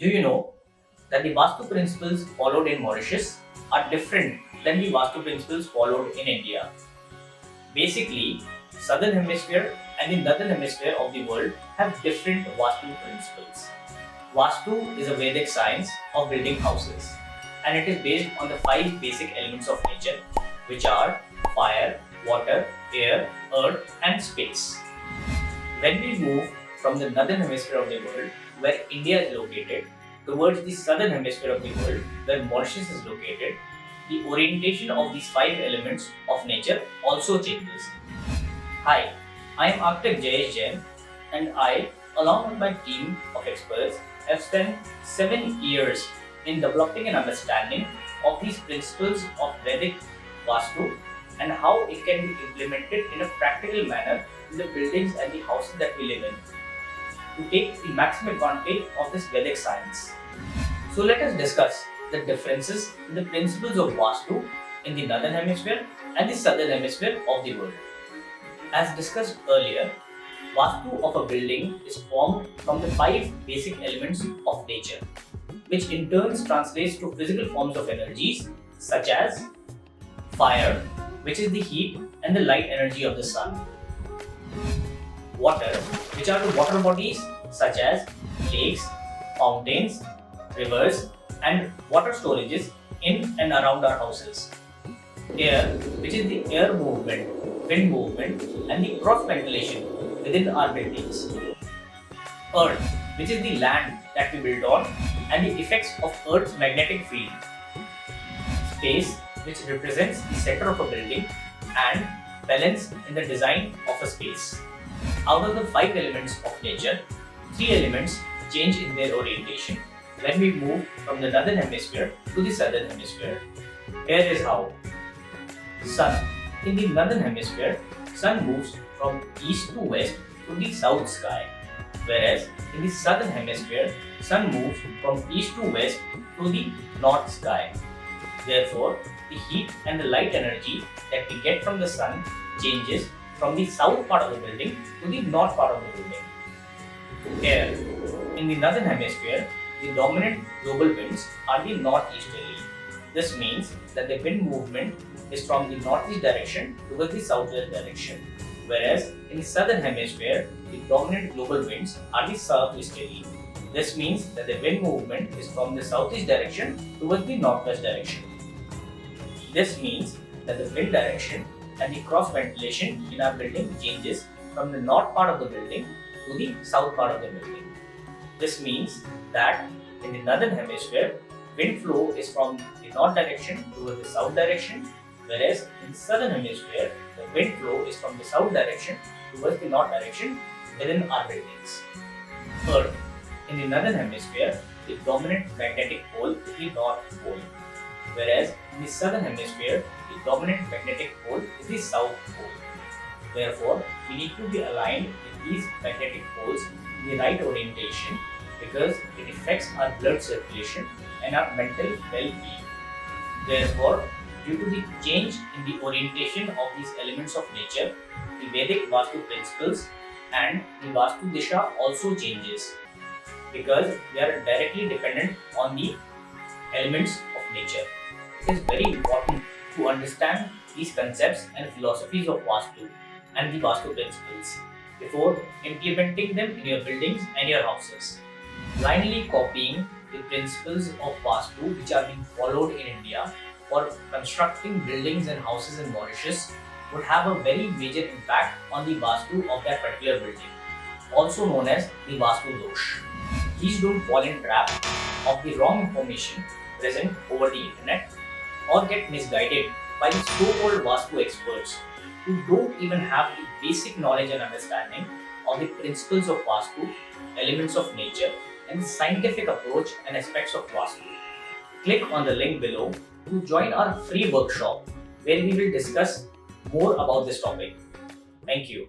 Do you know that the Vastu principles followed in Mauritius are different than the Vastu principles followed in India? Basically, Southern Hemisphere and the Northern Hemisphere of the world have different Vastu principles. Vastu is a Vedic science of building houses, and it is based on the 5 basic elements of nature, which are fire, water, air, earth, and space. When we move from the Northern Hemisphere of the world, where India is located, towards the Southern Hemisphere of the world, where Mauritius is located, the orientation of these 5 elements of nature also changes. Hi, I am architect Jayesh Jain, and I, along with my team of experts, have spent 7 years in developing an understanding of these principles of Vedic Vastu and how it can be implemented in a practical manner in the buildings and the houses that we live in to take the maximum advantage of this Vedic science. So let us discuss the differences in the principles of Vastu in the Northern Hemisphere and the Southern Hemisphere of the world. As discussed earlier, Vastu of a building is formed from the 5 basic elements of nature, which in turn translates to physical forms of energies such as fire, which is the heat and the light energy of the sun; water, which are the water bodies such as lakes, fountains, rivers, and water storages in and around our houses; air, which is the air movement, wind movement, and the cross ventilation within our buildings; earth, which is the land that we build on and the effects of Earth's magnetic field; space, which represents the center of a building and balance in the design of a space. Out of the 5 elements of nature, 3 elements change in their orientation when we move from the Northern Hemisphere to the Southern Hemisphere. Here is how. Sun. In the Northern Hemisphere, Sun moves from east to west to the south sky, whereas in the Southern Hemisphere, Sun moves from east to west to the north sky. Therefore, the heat and the light energy that we get from the Sun changes from the south part of the building to the north part of the building. Air. In the Northern Hemisphere, the dominant global winds are the northeasterly. This means that the wind movement is from the northeast direction towards the southwest direction, whereas in the Southern Hemisphere, the dominant global winds are the southeasterly. This means that the wind movement is from the southeast direction towards the northwest direction. This means that the wind direction and the cross ventilation in our building changes from the north part of the building to the south part of the building. This means that in the Northern Hemisphere, wind flow is from the north direction towards the south direction, whereas in the Southern Hemisphere, the wind flow is from the south direction towards the north direction within our buildings. Earth. In the Northern Hemisphere, the dominant magnetic pole is the North Pole, whereas in the Southern Hemisphere, the dominant magnetic pole is the South Pole. Therefore, we need to be aligned with these magnetic poles in the right orientation because it affects our blood circulation and our mental well-being. Therefore, due to the change in the orientation of these elements of nature, the Vedic Vastu principles and the Vastu Disha also changes because they are directly dependent on the elements of nature. It is very important to understand these concepts and philosophies of Vastu and the Vastu principles before implementing them in your buildings and your houses. Blindly copying the principles of Vastu which are being followed in India for constructing buildings and houses in Mauritius would have a very major impact on the Vastu of that particular building, also known as the Vastu Dosh. Please don't fall in trap of the wrong information present over the internet or get misguided by the so-called Vastu experts who don't even have the basic knowledge and understanding of the principles of Vastu, elements of nature, and the scientific approach and aspects of Vastu. Click on the link below to join our free workshop where we will discuss more about this topic. Thank you.